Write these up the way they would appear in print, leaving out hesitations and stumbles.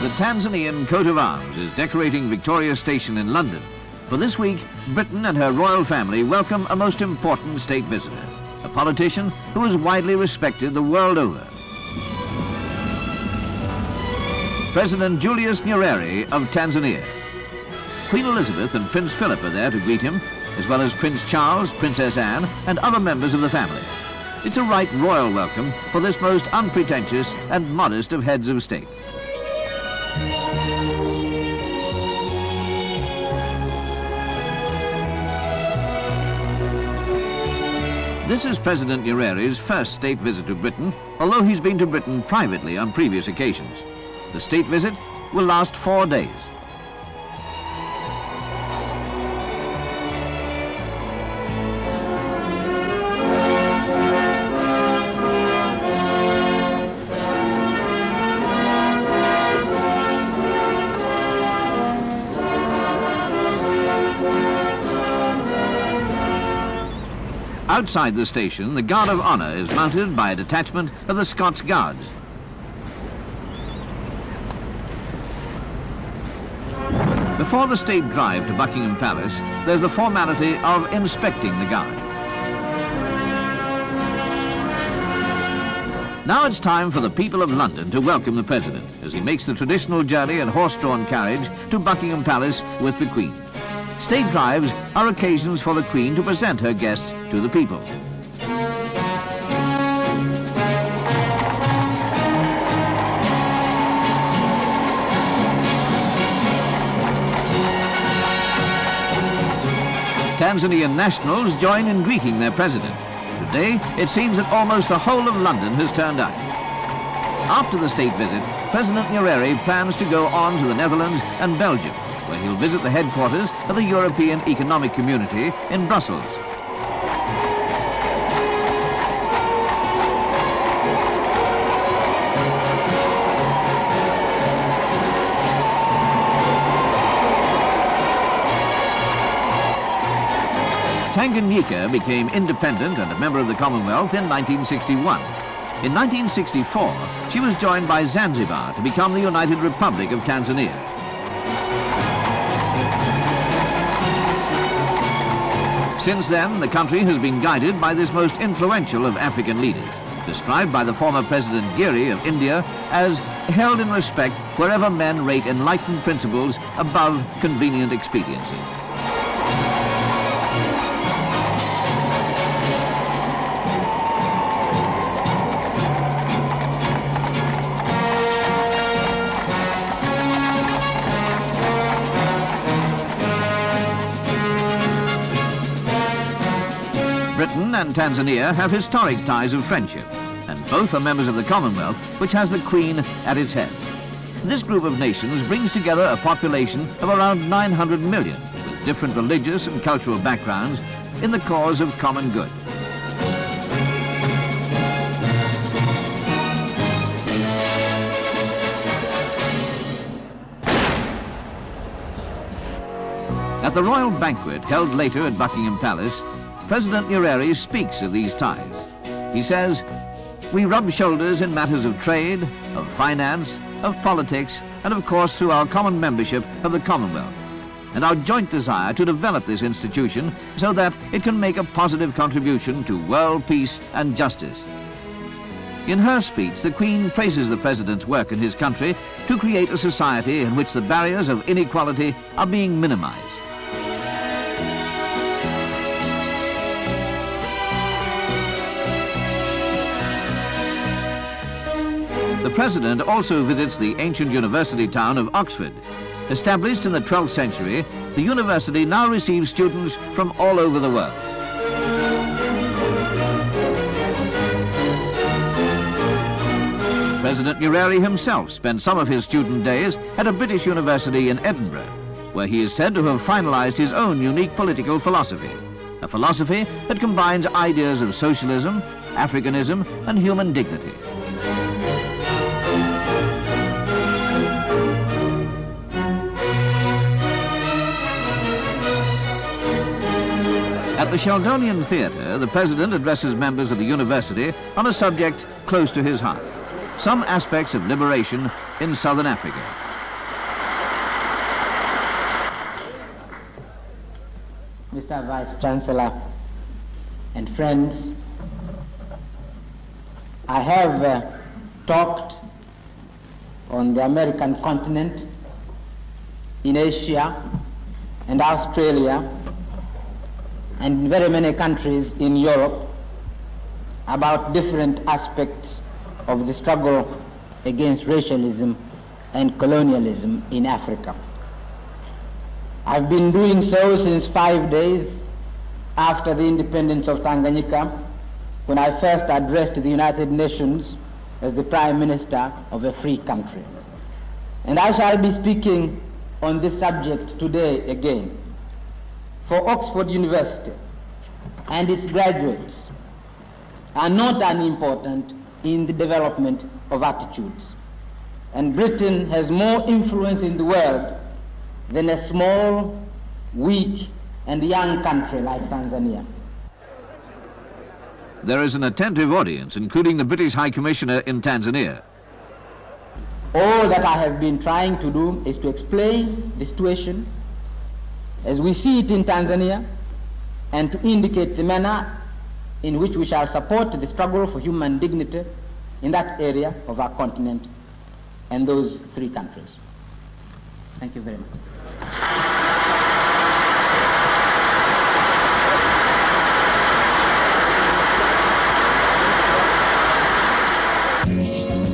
The Tanzanian coat of arms is decorating Victoria Station in London. For this week, Britain and her royal family welcome a most important state visitor, a politician who is widely respected the world over. President Julius Nyerere of Tanzania. Queen Elizabeth and Prince Philip are there to greet him, as well as Prince Charles, Princess Anne, and other members of the family. It's a right royal welcome for this most unpretentious and modest of heads of state. This is President Nyerere's first state visit to Britain, although he's been to Britain privately on previous occasions. The state visit will last 4 days. Outside the station, the Guard of Honour is mounted by a detachment of the Scots Guards. Before the state drive to Buckingham Palace, there's the formality of inspecting the guard. Now it's time for the people of London to welcome the President as he makes the traditional journey in horse-drawn carriage to Buckingham Palace with the Queen. State drives are occasions for the Queen to present her guests to the people. Tanzanian nationals join in greeting their president. Today, it seems that almost the whole of London has turned out. After the state visit, President Nyerere plans to go on to the Netherlands and Belgium, where he'll visit the headquarters of the European Economic Community in Brussels. Tanganyika became independent and a member of the Commonwealth in 1961. In 1964, she was joined by Zanzibar to become the United Republic of Tanzania. Since then, the country has been guided by this most influential of African leaders, described by the former President Nyerere of India as held in respect wherever men rate enlightened principles above convenient expediency. Britain and Tanzania have historic ties of friendship, and both are members of the Commonwealth, which has the Queen at its head. This group of nations brings together a population of around 900 million, with different religious and cultural backgrounds, in the cause of common good. At the royal banquet held later at Buckingham Palace, President Nyerere speaks of these ties. He says, "We rub shoulders in matters of trade, of finance, of politics, and of course through our common membership of the Commonwealth, and our joint desire to develop this institution so that it can make a positive contribution to world peace and justice." In her speech, the Queen praises the President's work in his country to create a society in which the barriers of inequality are being minimized. The President also visits the ancient university town of Oxford. Established in the 12th century, the university now receives students from all over the world. President Nyerere himself spent some of his student days at a British university in Edinburgh, where he is said to have finalized his own unique political philosophy, a philosophy that combines ideas of socialism, Africanism, and human dignity. At the Sheldonian Theatre, the President addresses members of the university on a subject close to his heart, some aspects of liberation in southern Africa. Mr. Vice Chancellor and friends, I have talked on the American continent, in Asia and Australia, and in very many countries in Europe about different aspects of the struggle against racialism and colonialism in Africa. I've been doing so since 5 days after the independence of Tanganyika, when I first addressed the United Nations as the Prime Minister of a free country. And I shall be speaking on this subject today again. For Oxford University and its graduates are not unimportant in the development of attitudes. And Britain has more influence in the world than a small, weak, and young country like Tanzania. There is an attentive audience, including the British High Commissioner in Tanzania. All that I have been trying to do is to explain the situation as we see it in Tanzania and to indicate the manner in which we shall support the struggle for human dignity in that area of our continent and those three countries. Thank you very much.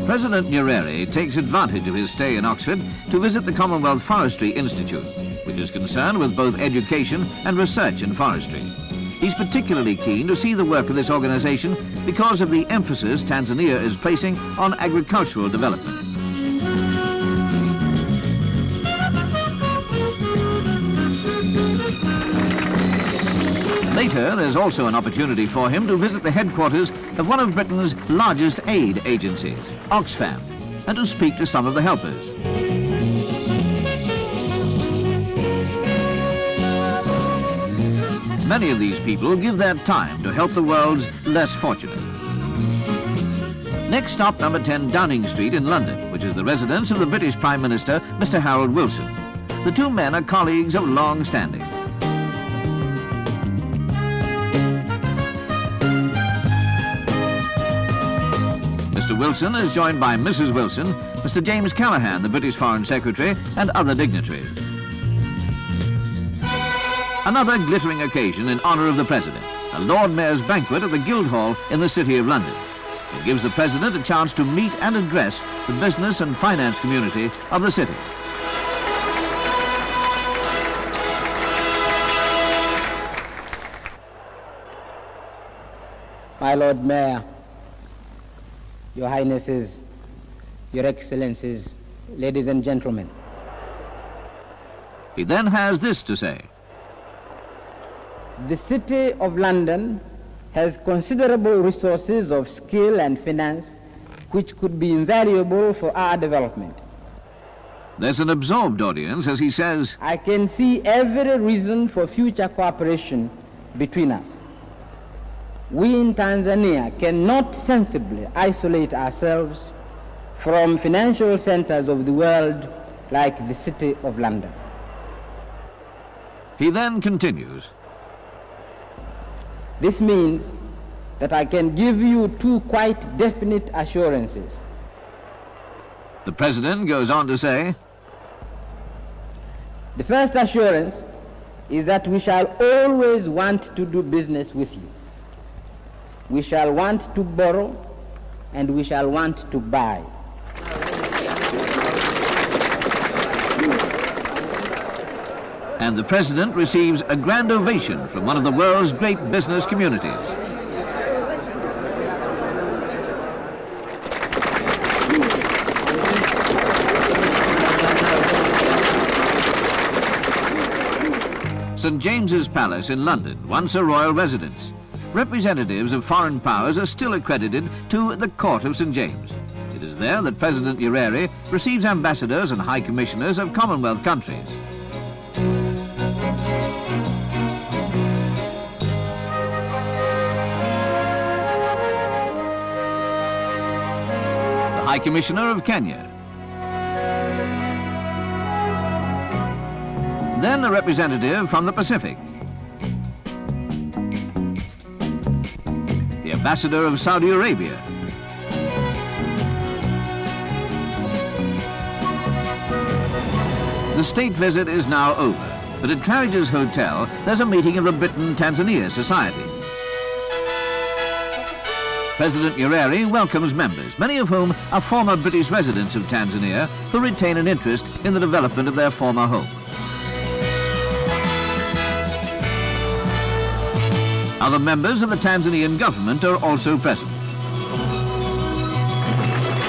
President Nyerere takes advantage of his stay in Oxford to visit the Commonwealth Forestry Institute, which is concerned with both education and research in forestry. He's particularly keen to see the work of this organization because of the emphasis Tanzania is placing on agricultural development. Later, there's also an opportunity for him to visit the headquarters of one of Britain's largest aid agencies, Oxfam, and to speak to some of the helpers. Many of these people give their time to help the world's less fortunate. Next stop, number 10 Downing Street in London, which is the residence of the British Prime Minister, Mr. Harold Wilson. The two men are colleagues of long standing. Mr. Wilson is joined by Mrs. Wilson, Mr. James Callaghan, the British Foreign Secretary, and other dignitaries. Another glittering occasion in honour of the President, a Lord Mayor's banquet at the Guildhall in the City of London. It gives the President a chance to meet and address the business and finance community of the city. My Lord Mayor, Your Highnesses, Your Excellencies, ladies and gentlemen. He then has this to say. The City of London has considerable resources of skill and finance which could be invaluable for our development. There's an absorbed audience as he says, I can see every reason for future cooperation between us. We in Tanzania cannot sensibly isolate ourselves from financial centers of the world like the City of London. He then continues. This means that I can give you two quite definite assurances. The President goes on to say, the first assurance is that we shall always want to do business with you. We shall want to borrow and we shall want to buy. And the President receives a grand ovation from one of the world's great business communities. St. James's Palace in London, once a royal residence. Representatives of foreign powers are still accredited to the Court of St. James. It is there that President Nyerere receives ambassadors and high commissioners of Commonwealth countries. The High Commissioner of Kenya. Then a representative from the Pacific. ambassador of Saudi Arabia. The state visit is now over, but at Claridge's Hotel, there's a meeting of the Britain-Tanzania Society. President Nyerere welcomes members, many of whom are former British residents of Tanzania who retain an interest in the development of their former home. Other members of the Tanzanian government are also present.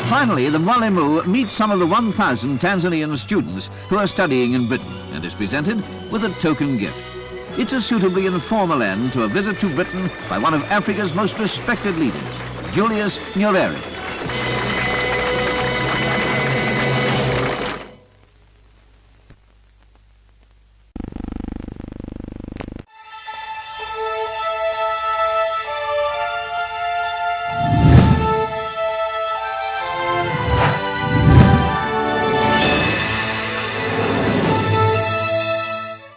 Finally, the Mwalimu meets some of the 1,000 Tanzanian students who are studying in Britain and is presented with a token gift. It's a suitably informal end to a visit to Britain by one of Africa's most respected leaders, Julius Nyerere.